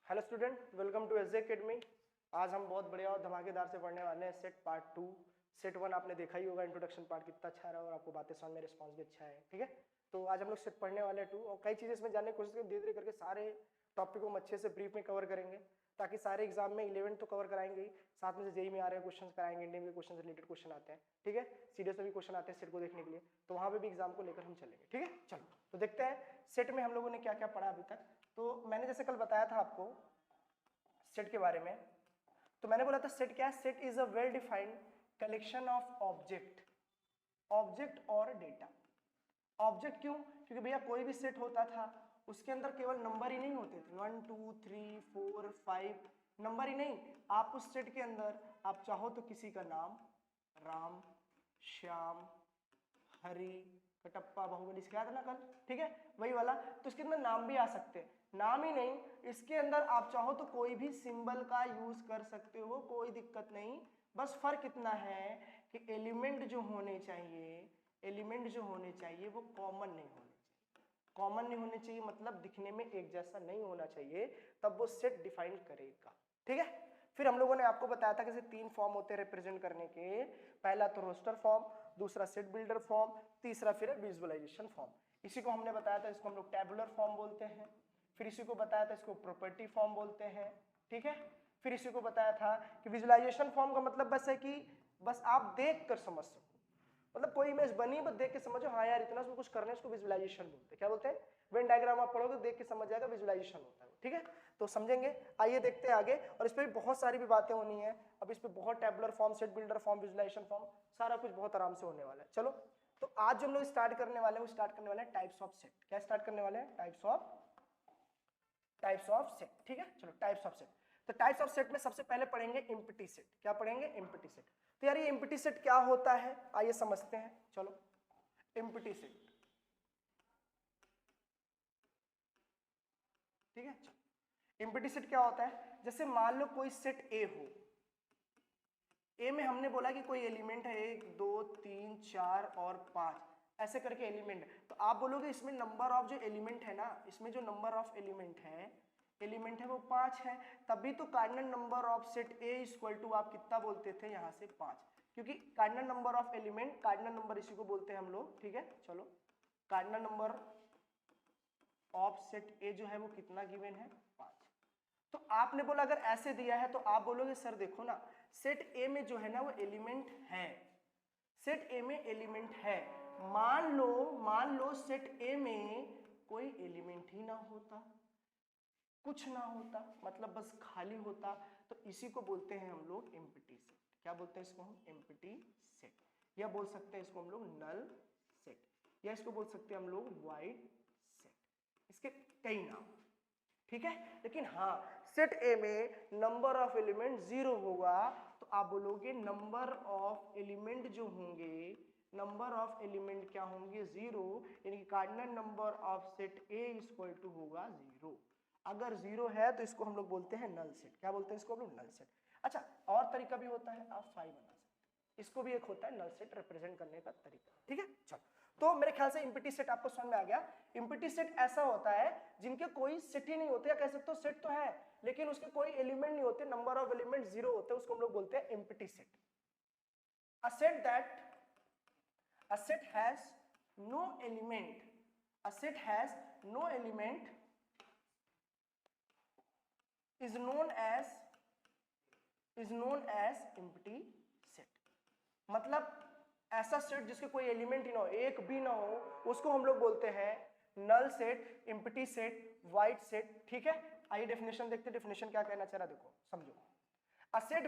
Hello student, welcome to SJ academy. आज हम बहुत बढ़िया और धमाकेदार से पढ़ने वाले हैं सेट पार्ट 2। सेट 1 आपने देखा ही होगा, इंट्रोडक्शन पार्ट कितना अच्छा रहा और आपको बातें समझ में, रिस्पॉन्स भी अच्छा है। ठीक है, तो आज हम लोग सेट पढ़ने वाले हैं 2 और कई चीज़ें इसमें जानने की कोशिश करेंगे। धीरे धीरे करके सारे टॉपिक को हम अच्छे से ब्रीफ में कवर करेंगे ताकि सारे एग्जाम में 11 तो कवर कराएंगे ही, साथ में से जेई में आ रहे क्वेश्चन कराएंगे, इंडियन के क्वेश्चन रिलेटेड क्वेश्चन आते हैं। ठीक है, सीडीएस में भी क्वेश्चन आते हैं सेट को देखने के लिए, तो वहाँ पे भी एग्जाम को लेकर हम चलेंगे। ठीक है, चलो तो देखते हैं सेट में हम लोगों ने क्या क्या पढ़ा अभी तक। तो मैंने जैसे कल बताया था आपको सेट के बारे में, तो मैंने बोला था सेट क्या है। Set is a well defined collection of object और डेटा। ऑब्जेक्ट क्यों? क्योंकि भैया कोई भी सेट होता था उसके अंदर केवल नंबर ही नहीं होते थे, 1 2 3 4 5 नंबर ही नहीं। आप उस सेट के अंदर आप चाहो तो किसी का नाम राम, श्याम, हरी, कटप्पा, बाहुबली सिखाया था ना कल। ठीक है, वही वाला। तो इसके अंदर नाम भी आ सकते हैं। नाम ही नहीं, इसके अंदर आप चाहो तो कोई भी सिंबल का यूज कर सकते हो, कोई दिक्कत नहीं। बस फर्क इतना है कि एलिमेंट जो होने चाहिए वो कॉमन नहीं होने चाहिए। कॉमन नहीं होने चाहिए मतलब दिखने में एक जैसा नहीं होना चाहिए, तब वो सेट डिफाइन करेगा। ठीक है, फिर हम लोगों ने आपको बताया था कि 3 फॉर्म होते हैं रिप्रेजेंट करने के। पहला तो रोस्टर फॉर्म, दूसरा सेट बिल्डर फॉर्म, तीसरा फिर विजुअलाइजेशन फॉर्म। इसी को हमने बताया था, इसको हम लोग टैबुलर फॉर्म बोलते हैं। फिर इसी को बताया था, इसको प्रॉपर्टी फॉर्म बोलते हैं। ठीक है, फिर इसी को बताया था कि विजुअलाइजेशन फॉर्म का मतलब बस है कि बस आप देख कर समझ सको, मतलब कोई इमेज बनी बस देख के समझो, हाँ यार इतना उसमें कुछ करना है, इसको विजुअलाइजेशन बोलते हैं। क्या बोलते हैं? वेन डायग्राम आप पढ़ोगे देख के समझ जाएगा, विजुअलाइजेशन होता है। ठीक है, तो समझेंगे। आइए देखते हैं आगे, और इस पर भी बहुत सारी भी बातें होनी है। अब इस पर बहुत tabular form, set builder form, visualization form, सारा कुछ बहुत आराम से होने वाला है। चलो, तो आज जो हम लोग स्टार्ट करने वाले हैं वो स्टार्ट करने वाले हैं टाइप्स ऑफ सेट। क्या स्टार्ट करने वाले हैं? Types of set. ठीक है, चलो टाइप्स ऑफ सेट। तो टाइप्स ऑफ सेट में सबसे पहले पढ़ेंगे एम्प्टी सेट। क्या पढ़ेंगे? Empty set. तो यार ये एम्प्टी सेट क्या होता है, आइए समझते हैं। चलो, एम्प्टी सेट। ठीक है, चलो एम्प्टी सेट क्या होता है। जैसे मान लो कोई सेट ए हो, ए में हमने बोला कि कोई एलिमेंट है 1 2 3 4 और 5 ऐसे करके एलिमेंट है। तो आप बोलोगे इसमें नंबर ऑफ जो एलिमेंट है ना, इसमें जो नंबर ऑफ एलिमेंट है वो 5 है। तभी तो cardinal number of set A equal to आप कितना बोलते थे यहाँ से 5, क्योंकि cardinal number of element, cardinal number इसी को बोलते हैं हम लोग। ठीक है, चलो cardinal number of set A जो है वो कितना गिवन है? 5। तो आपने बोला अगर ऐसे दिया है तो आप बोलोगे सर देखो ना, सेट ए में जो है ना वो एलिमेंट है, सेट ए में एलिमेंट है। मान लो सेट ए में कोई एलिमेंट ही ना होता, कुछ ना होता, मतलब बस खाली होता, तो इसी को बोलते हैं हम लोग एम्प्टी सेट। क्या बोलते हैं इसको हम? Empty set. या बोल सकते हैं इसको हम लोग नल सेट, या इसको बोल सकते हैं हम लोग वाइड सेट, इसके कई नाम। ठीक है, लेकिन हाँ सेट ए में नंबर ऑफ एलिमेंट 0 होगा तो आप बोलोगे नंबर ऑफ एलिमेंट जो होंगे, नंबर ऑफ एलिमेंट क्या होंगे? 0, यानी कि cardinal number of set A equal to होगा 0। अगर 0 है तो इसको हम लोग बोलते हैं नल सेट। क्या बोलते हैं इसको हम लोग? Null set. अच्छा, और तरीका भी होता है, आप 5 बना सकते हैं, इसको भी एक होता है नल सेट रिप्रेजेंट करने का तरीका। ठीक है, चलो तो मेरे ख्याल से एम्प्टी सेट आपको समझ में आ गया। एम्प्टी सेट ऐसा होता है जिनके कोई सेट ही नहीं होते, या कह सकते हो सेट तो है लेकिन उसके कोई एलिमेंट नहीं होते, नंबर ऑफ एलिमेंट 0 होते हैं, उसको हम लोग बोलते हैं empty set. A set has no element, a set has no element is known as empty set। मतलब ऐसा सेट जिसके कोई एलिमेंट ही ना हो, एक भी ना हो, उसको हम लोग बोलते हैं null set, empty set, void set. ठीक है, आइए डेफिनेशन देखते हैं। डेफिनेशन क्या कहना चाह रहा, देखो समझो। A set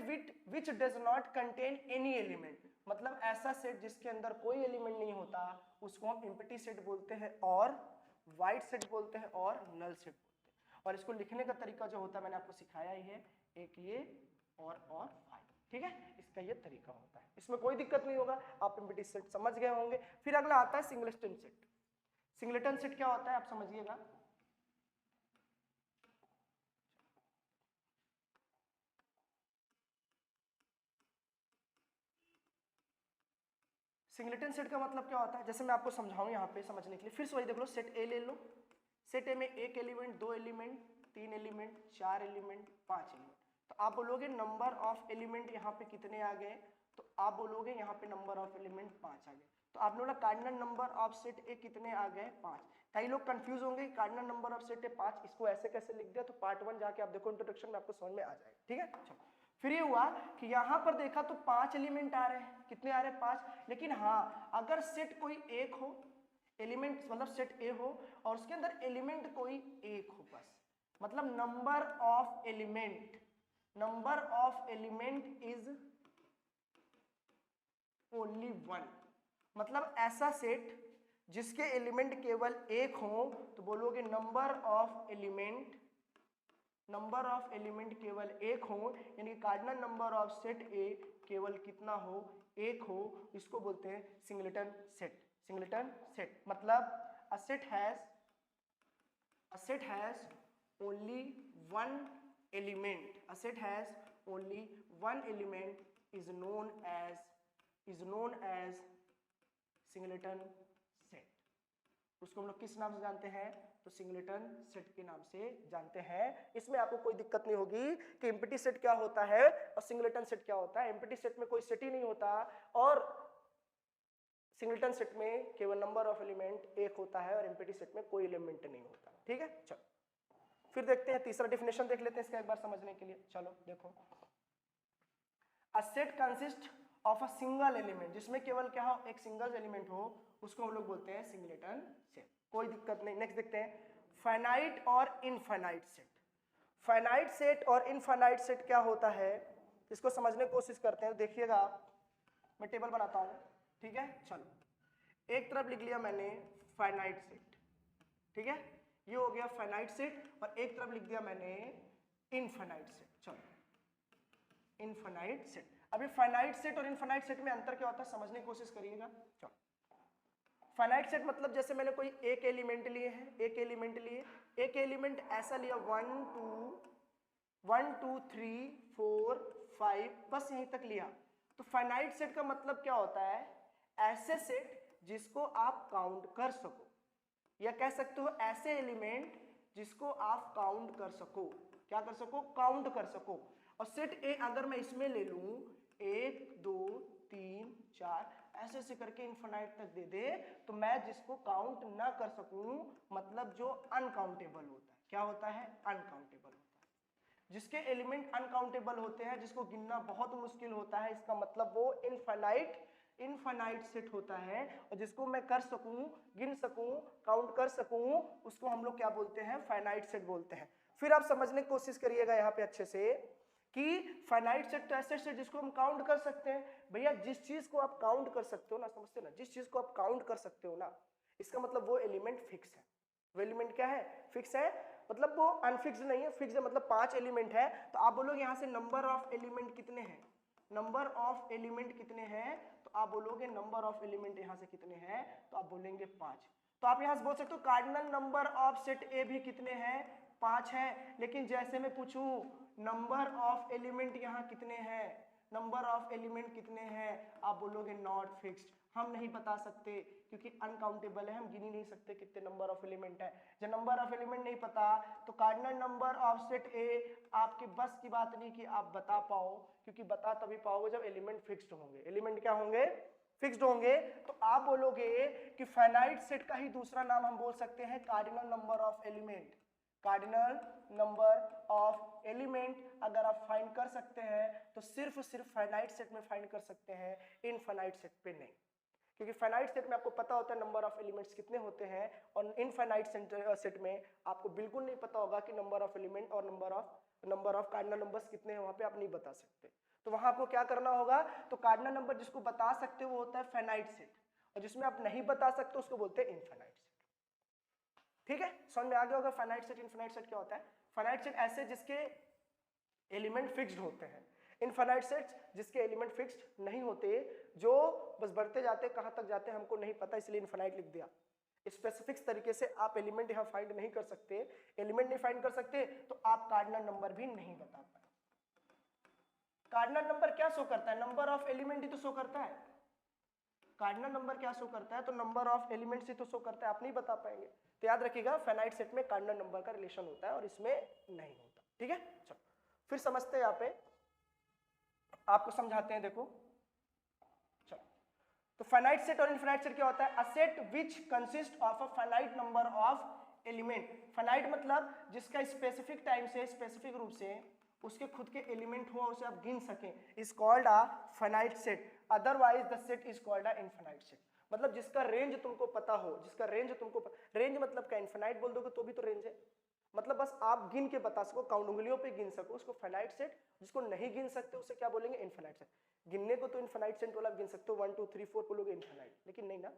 which does not contain any element, मतलब ऐसा सेट जिसके अंदर कोई एलिमेंट नहीं होता उसको हम एम्प्टी सेट बोलते हैं, और वाइड सेट बोलते हैं, और नल सेट बोलते हैं। और इसको लिखने का तरीका जो होता है मैंने आपको सिखाया ही है, एक ये और 5। ठीक है, इसका ये तरीका होता है, इसमें कोई दिक्कत नहीं होगा, आप एम्प्टी सेट समझ गए होंगे। फिर अगला आता है सिंगलेटन सेट। सिंगलेटन सेट क्या होता है आप समझिएगा। सिंगलेटन सेट का मतलब क्या होता है, जैसे मैं आपको समझाऊं यहाँ पे समझने के लिए, फिर से वही देख लो। सेट ए ले लो, सेट ए में एक एलिमेंट, दो एलिमेंट, 3 एलिमेंट, 4 एलिमेंट, 5 एलिमेंट। तो आप बोलोगे नंबर ऑफ एलिमेंट यहाँ पे कितने आ गए, तो आप बोलोगे यहाँ पे नंबर ऑफ एलिमेंट 5 आ गए। तो आप लोगों कार्डिनल नंबर ऑफ सेट ए कितने आ गए, 5। कई लोग कंफ्यूज होंगे कार्डिनल नंबर ऑफ सेट ए 5, इसको ऐसे कैसे लिख दिया, तो पार्ट 1 जाके आप देखो इंट्रोडक्शन में, आपको समझ में आ जाएगा। ठीक है, चलो फिर ये हुआ कि यहाँ पर देखा तो 5 एलिमेंट आ रहे हैं, कितने आ रहे हैं, 5। लेकिन हाँ, अगर सेट कोई एक हो, एलिमेंट मतलब सेट ए हो और उसके अंदर एलिमेंट कोई एक हो बस, मतलब number of element is only 1, मतलब ऐसा सेट जिसके एलिमेंट केवल एक हो, तो बोलोगे नंबर ऑफ एलिमेंट केवल एक हो, यानी कार्डिनल नंबर ऑफ सेट ए केवल कितना हो, एक हो, इसको बोलते हैं सिंगलेटन सेट। सिंगलेटन सेट मतलब a set has only one element, a set has only one element is known as singleton set. उसको हम लोग किस नाम से जानते हैं, तो सिंगलेटन सेट के नाम से जानते हैं। इसमें आपको कोई दिक्कत नहीं होगी कि एम्प्टी सेट क्या होता है और सिंगलेटन सेट क्या होता है। एम्प्टी सेट में कोई सेट ही नहीं होता और सिंगलेटन सेट में केवल नंबर ऑफ एलिमेंट एक होता है और एम्प्टी सेट में कोई एलिमेंट नहीं होता। ठीक है, चलो फिर देखते हैं तीसरा डेफिनेशन देख लेते हैं इसका एक बार समझने के लिए। चलो देखो, a set consist of a single element, जिसमें केवल क्या हो, एक सिंगल एलिमेंट हो, उसको हम लोग बोलते हैं सिंगलेटन सेट। कोई दिक्कत नहीं। नेक्स्ट देखते हैं फाइनाइट और इनफाइनाइट सेट। फाइनाइट सेट और इनफाइनाइट सेट क्या होता है, इसको समझने की कोशिश करते हैं। देखिएगा आप, मैं टेबल बनाता हूं, ठीक है। चलो एक तरफ लिख लिया मैंने फाइनाइट सेट, ठीक है, ये हो गया फाइनाइट सेट, और एक तरफ लिख दिया मैंने इनफाइनाइट सेट। चलो इनफाइनाइट सेट। अभी फाइनाइट सेट और इनफाइनाइट सेट में अंतर क्या होता है समझने की कोशिश करिएगा। चलो फाइनाइट सेट मतलब जैसे मैंने कोई एक एलिमेंट लिए हैं, एक एलिमेंट ऐसा लिया 1 2 3 4 5, बस यहीं तक लिया। तो फाइनाइट सेट का मतलब क्या होता है, ऐसे सेट जिसको आप काउंट कर सको, या कह सकते हो ऐसे एलिमेंट जिसको आप काउंट कर सको। क्या कर सको, काउंट कर सको। और सेट ए अगर मैं इसमें ले लूं 1 2 3 4 ऐसे ऐसे करके इनफाइनाइट तक दे दे, तो मैं जिसको काउंट ना कर सकूं, मतलब जो अनकाउंटेबल होता है, क्या होता है, अनकाउंटेबल होता है। जिसके एलिमेंट अनकाउंटेबल होते हैं, जिसको गिनना बहुत मुश्किल होता है, इसका मतलब वो इनफाइनाइट सेट होता है। और जिसको मैं कर सकूं, गिन सकूं, काउंट कर सकूं, उसको हम लोग क्या बोलते हैं, फाइनाइट सेट बोलते हैं। फिर आप समझने की कोशिश करिएगा यहाँ पे अच्छे से कि फाइनाइट सेट तो ऐसे सेट जिसको हम काउंट कर सकते हैं। भैया जिस चीज को आप काउंट कर सकते हो ना, समझते ना, जिस चीज को आप काउंट कर सकते हो ना, इसका मतलब वो एलिमेंट फिक्स है। वो एलिमेंट क्या है, फिक्स है, मतलब वो अनफिक्स नहीं है, फिक्स है, मतलब 5 एलिमेंट है। तो आप बोलोगे यहाँ से नंबर ऑफ एलिमेंट कितने हैं, नंबर ऑफ एलिमेंट कितने हैं, तो आप बोलोगे नंबर ऑफ एलिमेंट यहाँ से कितने हैं, तो आप बोलेंगे 5। तो आप यहाँ से बोल सकते हो कार्डिनल नंबर ऑफ सेट ए भी कितने हैं, 5 है। लेकिन जैसे मैं पूछूं नंबर ऑफ एलिमेंट यहाँ कितने हैं, नंबर ऑफ एलिमेंट कितने हैं, आप बोलोगे नॉट फिक्स्ड, हम नहीं बता सकते क्योंकि अनकाउंटेबल है, हम गिन ही नहीं सकते कितने नंबर ऑफ एलिमेंट है। जब नंबर ऑफ एलिमेंट नहीं पता तो कार्डिनल नंबर ऑफ सेट ए आपके बस की बात नहीं कि आप बता पाओ, क्योंकि बता तभी पाओगे जब एलिमेंट फिक्स्ड होंगे। एलिमेंट क्या होंगे, फिक्स्ड होंगे। तो आप बोलोगे कि फाइनाइट सेट का ही दूसरा नाम हम बोल सकते हैं cardinal number of element. Cardinal number of element अगर आप फाइंड कर सकते हैं तो सिर्फ फाइनाइट सेट में फाइंड कर सकते हैं, इनफाइनाइट सेट पे नहीं। क्योंकि फाइनाइट सेट में आपको पता होता है नंबर ऑफ एलिमेंट्स कितने होते हैं, और इनफाइनाइट सेट में आपको बिल्कुल नहीं पता होगा कि नंबर ऑफ एलिमेंट और नंबर ऑफ कार्डिनल नंबर्स कितने हैं, वहां पे आप नहीं बता सकते। तो वहां आपको क्या करना होगा, तो कार्डिनल नंबर जिसको बता सकते हो वो होता है फाइनाइट सेट, और जिसमें आप नहीं बता सकते उसको बोलते हैं इनफाइनाइट सेट। ठीक है, समझ में आ गया होगा फाइनाइट सेट इनफाइनाइट सेट क्या होता है। फाइनाइट सेट ऐसे जिसके एलिमेंट फिक्स्ड होते हैं, इनफाइनाइट सेट्स जिसके एलिमेंट फिक्स्ड नहीं होते, जो बस बढ़ते जाते, कहां तक जाते हमको नहीं पता, इसलिए इनफाइनाइट लिख दिया। स्पेसिफिक तरीके से आप एलिमेंट यहां फाइंड नहीं कर सकते, एलिमेंट नहीं फाइंड कर सकते तो आप कार्डिनल नंबर भी नहीं बता पाए। कार्डिनल नंबर क्या शो करता है, नंबर ऑफ एलिमेंट ही तो शो करता है। कार्डिनल नंबर क्या शो करता है, तो नंबर ऑफ एलिमेंट्स ही तो शो करता है, आप नहीं बता पाएंगे। तो याद रखिएगा फाइनाइट सेट में कार्डिनल नंबर का रिलेशन होता है और इसमें नहीं होता। ठीक है, चलो फिर समझते हैं, यहाँ पे आपको समझाते हैं। देखो चलो, तो फाइनाइट सेट और इनफाइनाइट सेट क्या होता है? A set which consist of a finite number of element. Finite मतलब जिसका स्पेसिफिक टाइम से, स्पेसिफिक रूप से उसके खुद के एलिमेंट हो, उसे आप गिन सकें, is called a finite set. Otherwise the set is called a infinite set. मतलब जिसका रेंज तुमको पता हो, जिसका रेंज तुमको रेंज मतलब क्या? इनफाइनाइट बोल दोगे तो भी तो रेंज है, मतलब बस आप गिन के बता सको, काउंट उंगलियों पे गिन सको, उसको फाइनाइट सेट। जिसको नहीं गिन सकते उसे क्या बोलेंगे? Infinite set. गिनने को तो इनफाइनाइट सेट वाला गिन सकते हो, 1 2 3 4 बोलोगे इनफाइनाइट, लेकिन नहीं ना,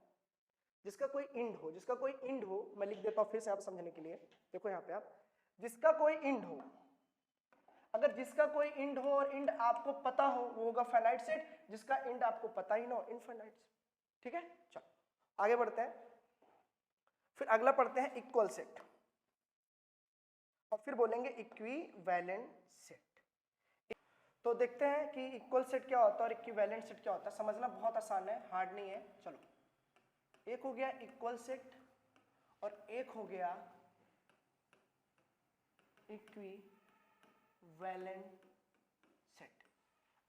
जिसका कोई इंड हो, जिसका कोई इंड हो। मैं लिख देता हूं फिर से आप समझने के लिए। देखो यहाँ पे आप, जिसका कोई इंड हो, अगर जिसका कोई इंड हो और इंड आपको पता हो, वो होगा फाइनाइट सेट। जिसका इंड आपको पता ही ना हो, इनफाइनाइट सेट। ठीक है, चलो आगे बढ़ते हैं। फिर अगला पढ़ते हैं इक्वल सेट, और फिर बोलेंगे इक्विवेलेंट सेट। तो देखते हैं कि इक्वल सेट क्या होता है और इक्विवेलेंट सेट क्या होता है। समझना बहुत आसान है, हार्ड नहीं है। चलो, एक हो गया इक्वल सेट और एक हो गया इक्विवेलेंट सेट।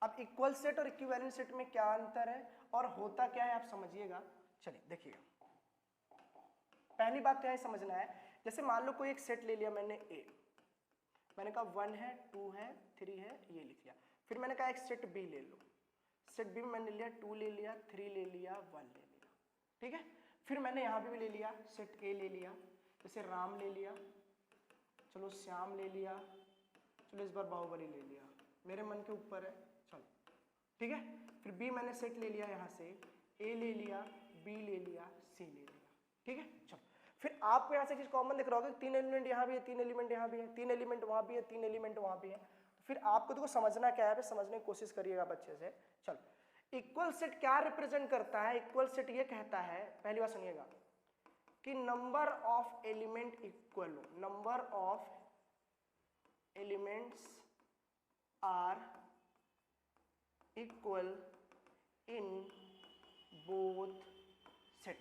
अब इक्वल सेट और इक्विवेलेंट सेट में क्या अंतर है और होता क्या है, आप समझिएगा। चलिए देखिएगा, पहली बात तो यह समझना है, जैसे मान लो कोई एक सेट ले लिया मैंने ए, मैंने कहा 1 है, 2 है, 3 है, ये लिख लिया। फिर मैंने कहा एक सेट बी ले लो, सेट बी में मैंने लिया 2 ले लिया, 3 ले लिया, 1 ले लिया। ठीक है, फिर मैंने यहाँ भी ले लिया, सेट ए ले लिया, जैसे राम ले लिया, चलो श्याम ले लिया, चलो इस बार बाहुबली ले लिया, मेरे मन के ऊपर है। चलो ठीक है, फिर बी मैंने सेट ले लिया, यहाँ से ए ले लिया, बी ले लिया, सी ले लिया। ठीक है, चलो फिर आपको यहाँ से चीज कॉमन दिख रहा होगा, 3 एलिमेंट यहाँ भी है, 3 एलिमेंट यहाँ भी है, 3 एलिमेंट वहाँ भी है, 3 एलिमेंट वहाँ भी है। तो फिर आपको देखो समझना क्या है, समझने की कोशिश करिएगा बच्चे से। चलो, इक्वल सेट क्या रिप्रेजेंट करता है? इक्वल सेट ये कहता है, पहली बात सुनिएगा, कि नंबर ऑफ एलिमेंट इक्वल हो, number of elements are equal in both set.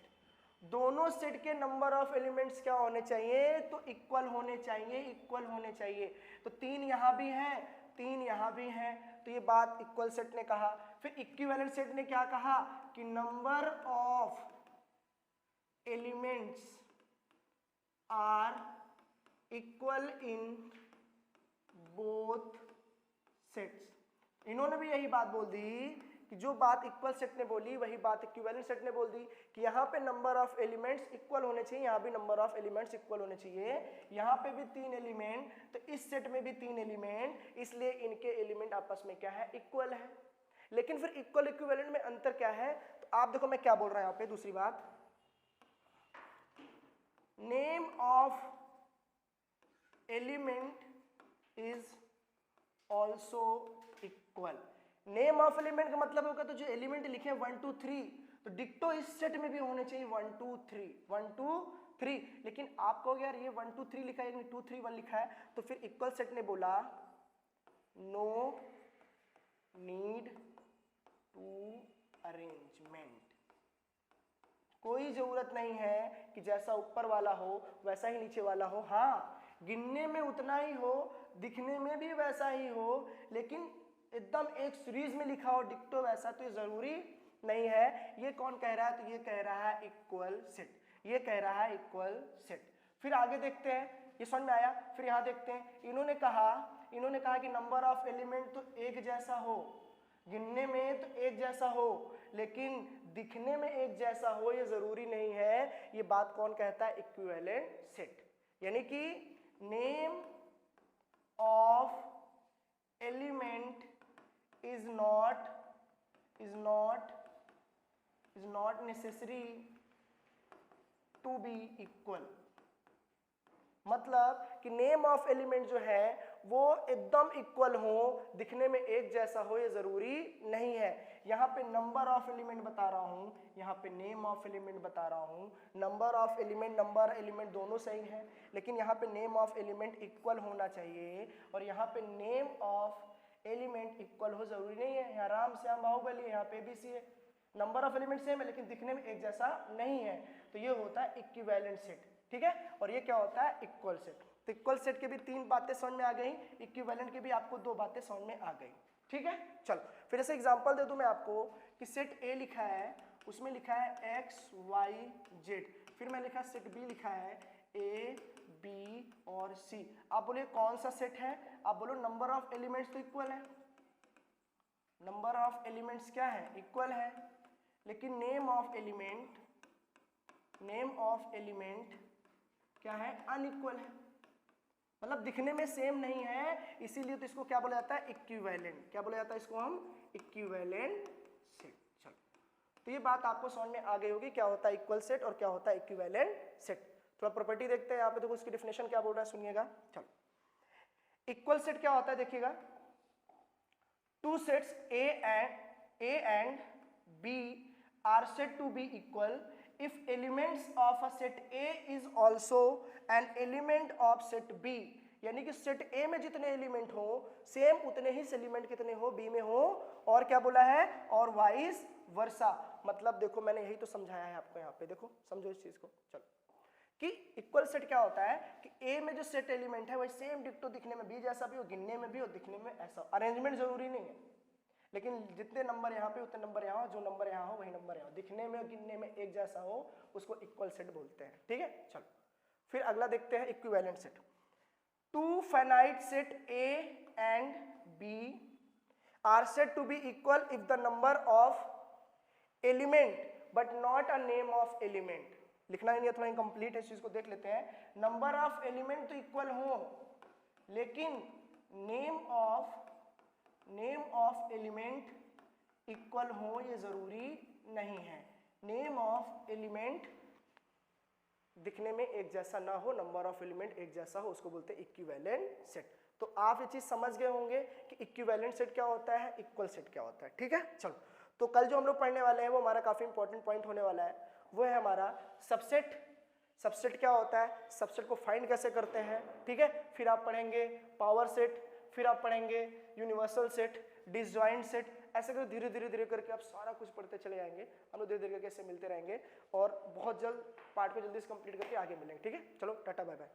दोनों सेट के नंबर ऑफ एलिमेंट्स क्या होने चाहिए? तो इक्वल होने चाहिए, इक्वल होने चाहिए। तो 3 यहां भी हैं, 3 यहां भी हैं, तो ये बात इक्वल सेट ने कहा। फिर इक्विवेलेंट सेट ने क्या कहा? कि number of elements are equal in both sets. इन्होंने भी यही बात बोल दी कि जो बात इक्वल सेट ने बोली वही बात इक्विवेलेंट सेट ने बोल दी, कि यहाँ पे नंबर ऑफ एलिमेंट्स इक्वल होने चाहिए, यहाँ भी नंबर ऑफ एलिमेंट्स इक्वल होने चाहिए। यहाँ पे भी 3 एलिमेंट, तो इस सेट में भी 3 एलिमेंट, इसलिए इनके एलिमेंट आपस में क्या है? इक्वल है। लेकिन फिर इक्वल इक्विवेलेंट में अंतर क्या है? तो आप देखो मैं क्या बोल रहा हूं यहाँ पे, दूसरी बात, name of element is also equal. Name of element का मतलब होगा तो जो एलिमेंट लिखे 1 2 3, तो डिक्टो इस सेट में भी होने चाहिए 1 2 3 1 2 3। लेकिन आप कहोगे यार ये 1 2 3 लिखा है, 2 3 1 लिखा है, तो फिर इक्वल सेट ने बोला नो नीड टू अरेंजमेंट, कोई जरूरत नहीं है कि जैसा ऊपर वाला हो वैसा ही नीचे वाला हो। हाँ, गिनने में उतना ही हो, दिखने में भी वैसा ही हो, लेकिन एकदम एक सीरीज में लिखा हो डिक्टो वैसा, तो ये जरूरी नहीं है। ये कौन कह रहा है? तो ये कह रहा है इक्वल सेट, ये कह रहा है इक्वल सेट। फिर आगे देखते हैं, ये समझ में आया। फिर यहाँ देखते हैं, इन्होंने कहा कि नंबर ऑफ एलिमेंट तो एक जैसा हो, गिनने में तो एक जैसा हो, लेकिन दिखने में एक जैसा हो ये जरूरी नहीं है। ये बात कौन कहता है? Equivalent set. यानी कि name of element is not necessary to be equal। मतलब कि नेम ऑफ एलिमेंट जो है वो एकदम इक्वल हो, दिखने में एक जैसा हो, ये जरूरी नहीं है। यहाँ पे नंबर ऑफ एलिमेंट बता रहा हूँ, यहाँ पे नेम ऑफ एलिमेंट बता रहा हूँ। Number of element, number element दोनों सही है, लेकिन यहाँ पे नेम ऑफ एलिमेंट इक्वल होना चाहिए, और यहाँ पे नेम ऑफ एलिमेंट इक्वल हो जरूरी नहीं है। यहाँ राम श्याम बाहुबली, यहाँ पे भी सी है, नंबर ऑफ एलिमेंट सेम है लेकिन दिखने में एक जैसा नहीं है, तो ये होता है इक्विवेलेंट सेट। ठीक है। और ये क्या होता है, इक्वल सेट। तो इक्वल सेट के भी 3 बातें समझ में आ गई, इक्विवेलेंट की भी आपको 2 बातें समझ में आ गई, ठीक है। चलो फिर ऐसे एग्जांपल दे दूं मैं आपको कि सेट ए लिखा है, उसमें लिखा है x y z, फिर मैं लिखा सेट बी लिखा है a b और c। आप बोलिए कौन सा सेट है, आप बोलो नंबर ऑफ एलिमेंट्स तो इक्वल है, नंबर ऑफ एलिमेंट्स क्या है, इक्वल है, लेकिन नेम ऑफ एलिमेंट क्या है, अनइक्वल है, मतलब दिखने में सेम नहीं है, इसीलिए तो इसको क्या बोला जाता है, इक्विवेलेंट। क्या बोला जाता है इसको हम, इक्विवेलेंट सेट। चलो तो ये बात आपको समझ में आ गई होगी क्या होता है इक्वल सेट और क्या होता है इक्विवेलेंट सेट। थोड़ा प्रॉपर्टी देखते हैं यहाँ पे, देखो इसकी डेफिनेशन क्या बोल रहा है, सुनिएगा। चलो इक्वल सेट क्या होता है देखिएगा, two sets A and B are said to be equal if elements of a set A is also an element of set B। यानी कि सेट A में जितने एलिमेंट हो सेम उतने ही एलिमेंट कितने हो, B में हो, और क्या बोला है, और वाइस वर्सा। मतलब देखो मैंने यही तो समझाया है आपको, यहाँ पे देखो समझो इस चीज को। चलो कि इक्वल सेट क्या होता है कि A में जो सेट एलिमेंट है वही सेम डिक्टो दिखने में B जैसा भी हो, गिनने में भी और दिखने में ऐसा। अरेंजमेंट जरूरी नहीं है, लेकिन जितने नंबर यहाँ पे उतने नंबर यहाँ हो, जो नंबर यहाँ हो वही नंबर यहाँ हो, दिखने में और गिनने में एक जैसा हो, उसको इक्वल सेट बोलते हैं, ठीक है। चलो फिर अगला देखते हैं equivalent set. Two finite set A and B are said to be equal if the number of element but not a name of element। लिखना ही नहीं है, थोड़ा इनकम्प्लीट है, इस चीज को देख लेते हैं। नंबर ऑफ एलिमेंट तो इक्वल हो, लेकिन नेम ऑफ एलिमेंट इक्वल हो ये जरूरी नहीं है। नेम ऑफ एलिमेंट दिखने में एक जैसा ना हो, नंबर ऑफ एलिमेंट एक जैसा हो, उसको बोलते हैं इक्विवेलेंट सेट। तो आप ये चीज समझ गए होंगे कि इक्विवेलेंट सेट क्या होता है, इक्वल सेट क्या होता है, ठीक है। चलो तो कल जो हम लोग पढ़ने वाले हैं वो हमारा काफी इंपॉर्टेंट पॉइंट होने वाला है, वो है हमारा सबसेट। सबसेट क्या होता है, सबसेट को फाइंड कैसे करते हैं, ठीक है। फिर आप पढ़ेंगे पावर सेट, फिर आप पढ़ेंगे यूनिवर्सल सेट, डिसजॉइंट सेट, ऐसे करके धीरे धीरे करके आप सारा कुछ पढ़ते चले जाएंगे। हम लोग धीरे धीरे करके ऐसे मिलते रहेंगे और बहुत जल्द पार्ट को जल्दी से कंप्लीट करके आगे मिलेंगे, ठीक है। चलो टाटा बाय बाय।